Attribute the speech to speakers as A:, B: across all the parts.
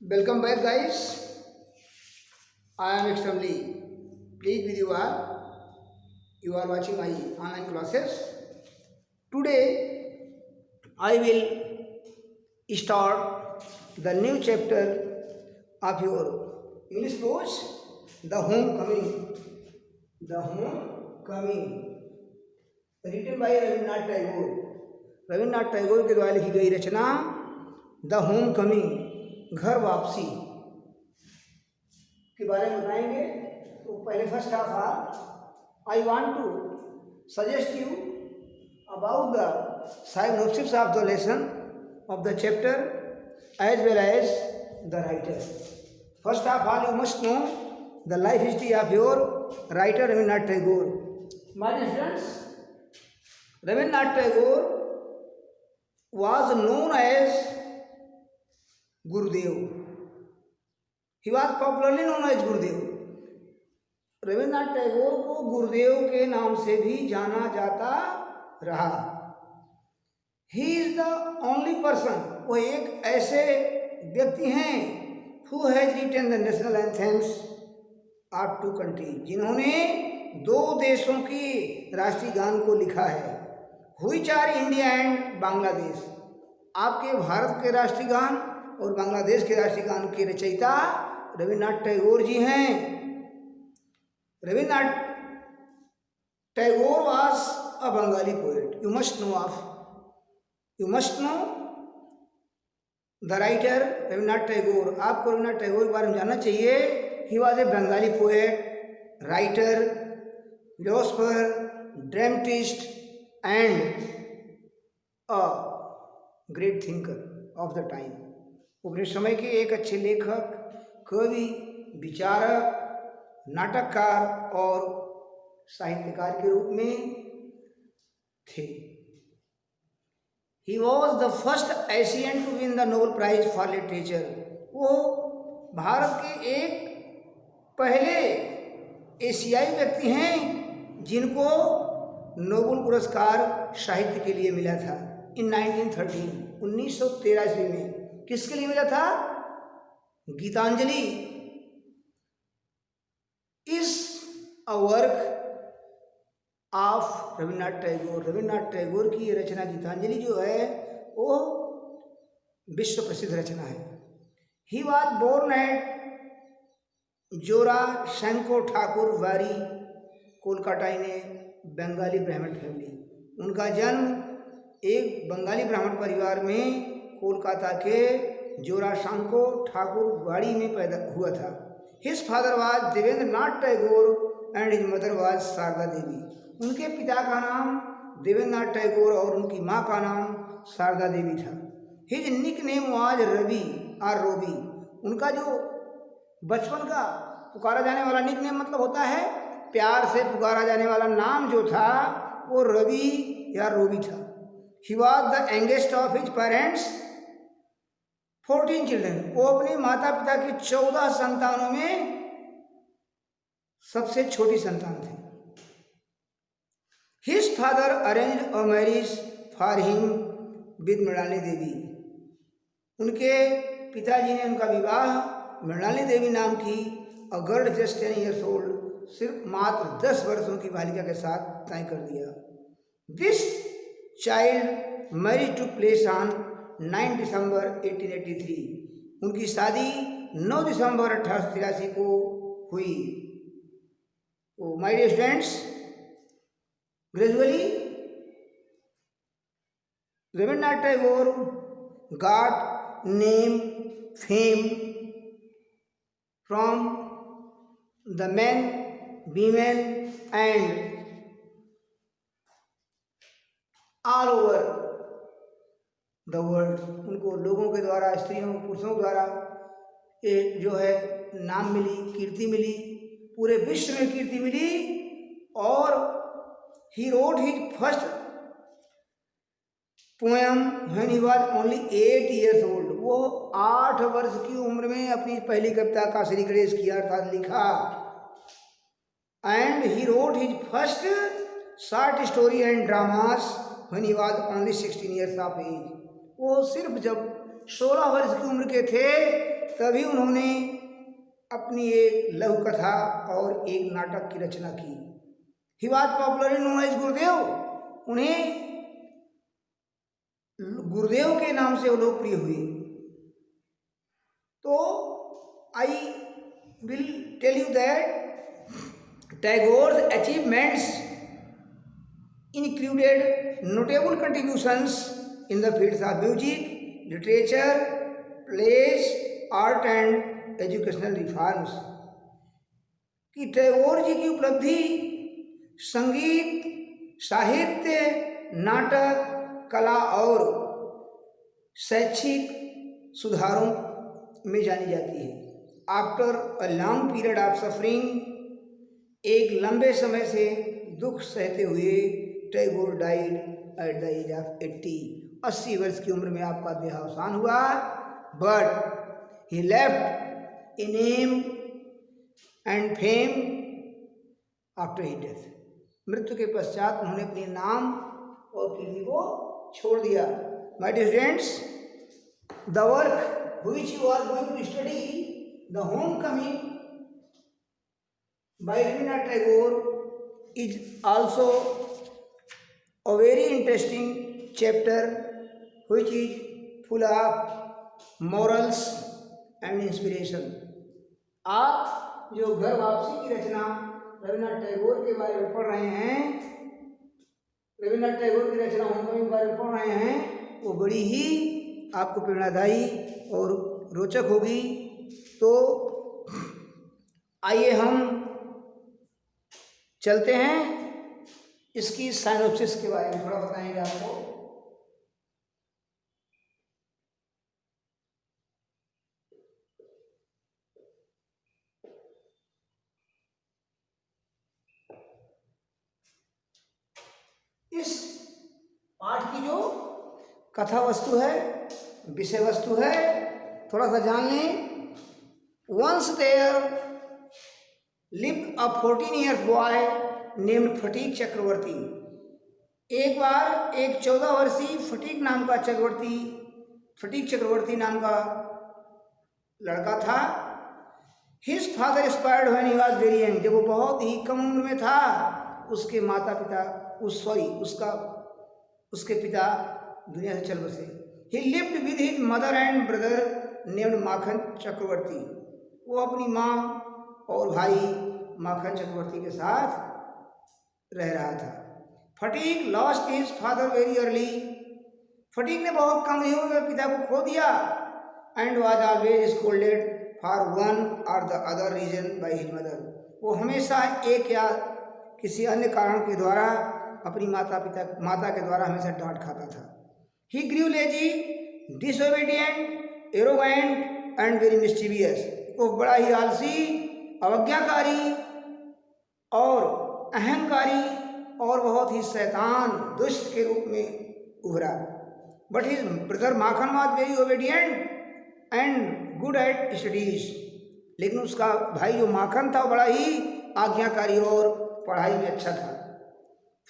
A: Welcome back, guys. I am extremely pleased with you all. You are watching my online classes. Today, I will start the new chapter of your English course, The Homecoming. The Homecoming, written by Rabindranath Tagore. Rabindranath Tagore के द्वारा लिखी गई रचना the home coming, घर वापसी के बारे में बताएंगे। तो पहले first half I want to suggest you about the synopsis of the lesson of the chapter as well as the writer. First of all, you must know the life history of your writer Rabindranath Tagore. My dear students, Rabindranath Tagore was known as Gurudev. He was popularly known as Gurudev. Rabindranath Tagore को गुरुदेव के नाम से भी जाना जाता रहा। He is the only person, वो एक ऐसे व्यक्ति हैं who has written the national anthems of two country, जिन्होंने दो देशों की राष्ट्रीय गान को लिखा है। Which are India and Bangladesh. आपके भारत के राष्ट्रीय गान और बांग्लादेश के राष्ट्रीय गान के रचयिता रविन्द्रनाथ टैगोर जी हैं। Rabindranath Tagore was a Bengali poet. You must know the writer Rabindranath Tagore. आपको रविन्द्रनाथ टैगोर के बारे में जानना चाहिए। He was a Bengali poet, writer, philosopher, dramatist and a great thinker of the time. अपने समय के एक अच्छे लेखक, कवि, विचारक, नाटककार और साहित्यकार के रूप में थे। He was the first Asian to win the Nobel Prize for Literature. वो भारत के एक पहले एशियाई व्यक्ति हैं जिनको नोबेल पुरस्कार साहित्य के लिए मिला था। इन 1913 ईस्वी में किसके लिए मिला था? Gitanjali is a work of Rabindranath Tagore. Rabindranath Tagore की ये रचना गीतांजलि जो है वो विश्व प्रसिद्ध रचना है। ही वॉज बोर्न एट जोरा शंको ठाकुर वारी, कोलकाता इन ए बंगाली ब्राह्मण फैमिली। उनका जन्म एक बंगाली ब्राह्मण परिवार में कोलकाता के जोरा शंको ठाकुर वाड़ी में पैदा हुआ था। His father was Debendranath Tagore and his mother was Sarada Devi. उनके पिता का नाम देवेंद्रनाथ टैगोर और उनकी माँ का नाम शारदा देवी था। His nickname was Ravi और रोबी। उनका जो बचपन का पुकारा जाने वाला निक नेम मतलब होता है प्यार से पुकारा जाने वाला नाम जो था वो रवि या रोबी था। He was the youngest of his parents 14 children. वो अपने माता पिता के 14 संतानों में सबसे छोटी संतान थे। His father arranged a marriage for him with Mrinalini Devi. उनके पिताजी ने उनका विवाह मृणालिनी देवी नाम की a girl just 10 years old, सिर्फ मात्र 10 वर्षों की बालिका के साथ तय कर दिया। This child marriage to place on 9 दिसंबर 1883। उनकी शादी 9 दिसंबर 1883 को हुई। तो my dear students, gradually Rabindranath Tagore got name fame from the men, women and all over the world. उनको लोगों के द्वारा, स्त्रियों पुरुषों द्वारा ये जो है नाम मिली, कीर्ति मिली, पूरे विश्व में कीर्ति मिली। और ही wrote his first poem when he was only 8 years old. वो 8 वर्ष की उम्र में अपनी पहली कविता का श्री गणेश किया अर्थात लिखा। And he wrote his first short story and dramas when he was only 16 years of age. वो सिर्फ जब 16 वर्ष की उम्र के थे तभी उन्होंने अपनी एक लघु कथा और एक नाटक की रचना की। He was popular in known as Gurudev. उन्हें गुरुदेव के नाम से वो लोकप्रिय हुए। तो I will tell you that Tagore's achievements included notable contributions in the fields of music, literature, plays, art and educational reforms। कि टैगोर जी की उपलब्धि संगीत, साहित्य, नाटक, कला और शैक्षिक सुधारों में जानी जाती है। After a long period of suffering, एक लंबे समय से दुख सहते हुए Tagore died at the age of 80 वर्ष की उम्र में आपका देहावसान हुआ। But he left a name and fame after his death. मृत्यु के पश्चात उन्होंने अपने नाम और कीर्ति को छोड़ दिया। My dear students, the work which you are going to study, the homecoming by Rabindranath Tagore is also a very interesting chapter which is full of morals and inspiration। आप जो घर वापसी की रचना रवींद्रनाथ टैगोर के बारे में पढ़ रहे हैं, रवींद्रनाथ टैगोर की रचना होमकमिंग के बारे में पढ़ रहे हैं, वो बड़ी ही आपको प्रेरणादायी और रोचक होगी। तो आइए हम चलते हैं, इसकी साइनोप्सिस के बारे में थोड़ा बताएंगे आपको। इस पाठ की जो कथा वस्तु है, विषय वस्तु है, थोड़ा सा जान लें। Once there lived a 14 years boy named Phatik Chakravarti. एक बार एक 14 वर्षीय फटीक नाम का फटीक चक्रवर्ती नाम का लड़का था। His father expired when he was very young. जब वो बहुत ही कम उम्र में था, उसके माता पिता उसके पिता दुनिया से चल बसे। He lived with his mother and brother named Makhan Chakravarti. वो अपनी माँ और भाई माखन चक्रवर्ती के साथ रह रहा था। Fatigue lost his father very early. Fatigue ने बहुत कम ही उम्र में पिता को खो दिया। And was always scolded for one or the other reason by his mother. वो हमेशा एक या किसी अन्य कारण के द्वारा अपनी माता के द्वारा हमेशा डांट खाता था। He grew lazy, disobedient, arrogant and very mischievous. वो बड़ा ही आलसी, अवज्ञाकारी और अहंकारी और बहुत ही शैतान, दुष्ट के रूप में उभरा। But his brother Makhan was very obedient and good at studies. लेकिन उसका भाई जो माखन था वो बड़ा ही आज्ञाकारी और पढ़ाई में अच्छा था।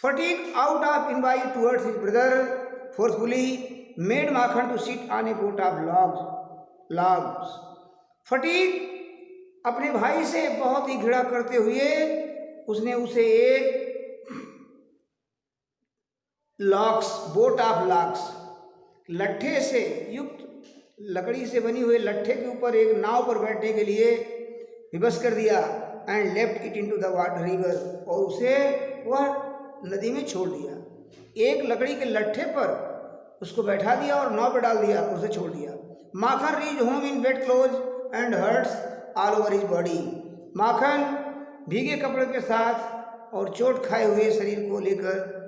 A: Phatik out of invite towards his brother forcefully made Makhan to sit on a boat of logs. Phatik अपने भाई से बहुत ही घृणा करते हुए उसने उसे एक बोट ऑफ लॉग्स, लट्ठे से युक्त लकड़ी से बनी हुए लट्ठे के ऊपर एक नाव पर बैठने के लिए विवश कर दिया। And left it into the water river. और उसे वह नदी में छोड़ दिया। एक लकड़ी के लट्ठे पर उसको बैठा दिया और नाव पर डाल दिया, उसे छोड़ दिया। Makhan reach home in wet clothes and hurts all over his body. Makhan भीगे कपड़े के साथ और चोट खाए हुए शरीर को लेकर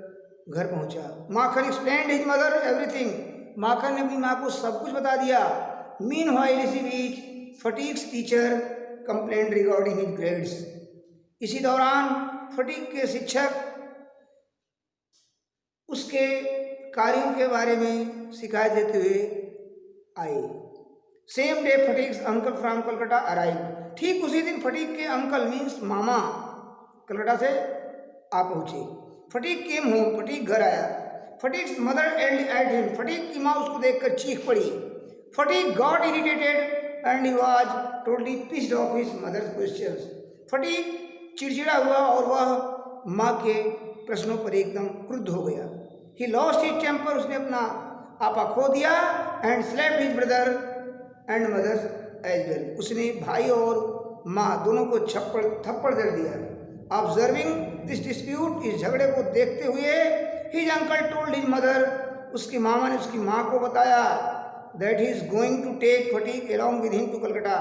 A: घर पहुंचा। माखन एक्सप्लेन्ड हिज मदर एवरीथिंग। माखन ने अपनी माँ को सब कुछ बता दिया। मीनवाइल इसी बीच Phatik's teacher complaint regarding his grades. इसी दौरान फटीक के शिक्षक उसके कार्यों के बारे में शिकायत देते हुए आए। Same day Phatik's uncle from Calcutta arrive. ठीक उसी दिन फटीक के अंकल मीन्स मामा कलकत्ता से आ पहुंचे। Fatigue came home. फटीक घर आया। Phatik's mother yelled at him. Phatik की माँ उसको देखकर चीख पड़ी। Phatik got irritated and he was totally pissed off his mother's questions. Phatik चिड़चिड़ा हुआ और वह माँ के प्रश्नों पर एकदम क्रुद्ध हो गया। ही लॉस्ट हिज टेम्पर, उसने अपना आपा खो दिया। And slapped his brother and mothers as well, उसने भाई और माँ दोनों को थप्पड़ दे दिया। ऑब्जर्विंग दिस डिस्प्यूट, इस झगड़े को देखते हुए, his uncle told his mother, उसकी मामा ने उसकी माँ को बताया that he is going to take Phatik along with him to Calcutta,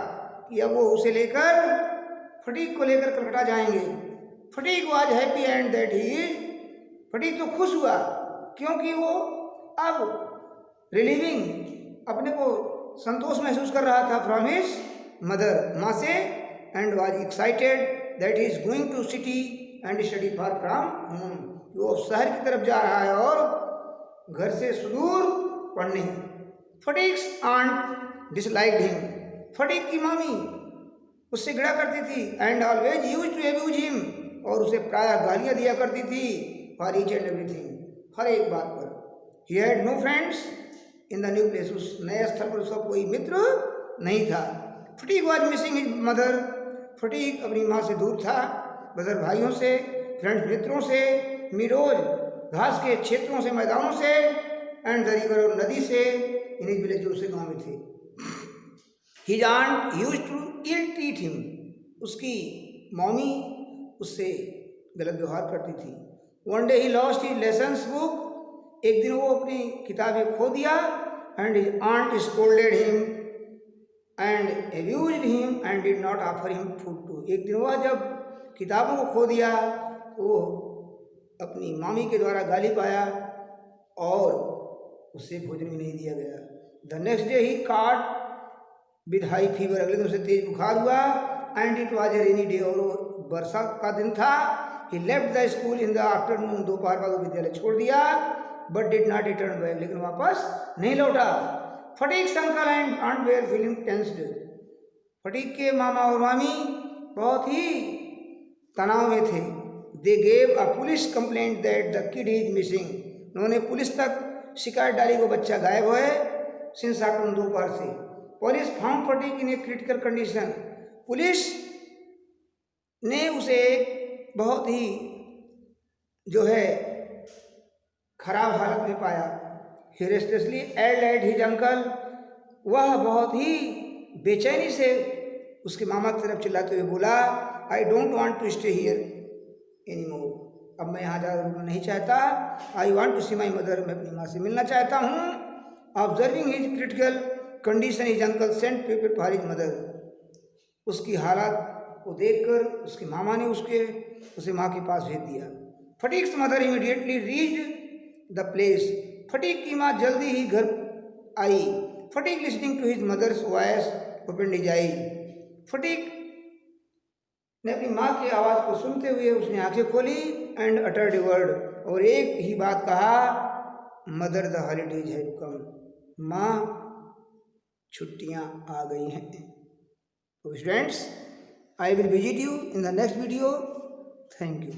A: कि अब वो उसे लेकर फटीक को लेकर कलकत्ता जाएंगे। Fatigue was happy and that he is, fatigue तो खुश हुआ क्योंकि वो अब रिलीविंग, अपने को संतोष महसूस कर रहा था फ्रॉम हिज मदर, माँ से। And was excited that he is going to city and study far from home, वो शहर की तरफ जा रहा है और घर से सुदूर पढ़ने। Phatik's aunt disliked him, Phatik की मामी उससे घृणा करती थी। And always used to abuse him, और उसे प्रायः गालियाँ दिया करती थी फॉर ईच एंड एवरीथिंग, हर एक बात पर। He had no friends in the new place, उस नए स्थल पर उसका कोई मित्र नहीं था। Phatik was missing his mother, Phatik अपनी माँ से दूर था, ब्रदर भाइयों से, फ्रेंड्स मित्रों से, मीडोज घास के क्षेत्रों से, मैदानों से, एंड द रिवर और नदी से, इन्हीं विलेज जो उसे गाँव में थे। His aunt used to ill treat him, उसकी मम्मी उससे गलत व्यवहार करती थी। One day he lost his lessons book, एक दिन वो अपनी किताबें खो दिया। And his aunt scolded him and abused him and did not offer him food too, एक दिन वह जब किताबों को खो दिया तो वो अपनी मामी के द्वारा गाली पाया और उसे भोजन भी नहीं दिया गया। The next day he caught with high fever, अगले दिन उसे तेज बुखार हुआ। And it was a rainy day, और वो वर्षा का दिन था। He left the school in the afternoon, दोपहर बाद विद्यालय छोड़ दिया। But did not return back, लेकिन वापस नहीं लौटा। Phatik's uncle and aunt were feeling tensed, Phatik के मामा और मामी बहुत ही तनाव में थे। They gave a police complaint that the kid is missing, उन्होंने पुलिस तक शिकायत डाली वो बच्चा गायब है सिंस आफ्टरनून, दोपहर से। Police found fatigue in a critical condition, police ने उसे बहुत ही जो है खराब हालत में पाया। He restlessly yelled at his uncle, वह बहुत ही बेचैनी से उसके मामा की तरफ चिल्लाते हुए बोला, I don't want to stay here any more, अब मैं यहाँ ज़्यादा रुकना नहीं चाहता। I want to see my mother, मैं अपनी माँ से मिलना चाहता हूँ। Observing his critical condition his uncle sent paper for his mother, उसकी हालत को देखकर उसके मामा ने उसे माँ के पास भेज दिया। Phatik's mother immediately reached the place, Phatik की माँ जल्दी ही घर आई। Phatik listening to his mother's voice opened his eye, Phatik ने अपनी माँ की आवाज़ को सुनते हुए उसने आंखें खोली। एंड अटर्ड ए वर्ड, और एक ही बात कहा, mother the holidays have come, माँ छुट्टियाँ आ गई हैं। तो students, I will visit you in the next video. Thank you.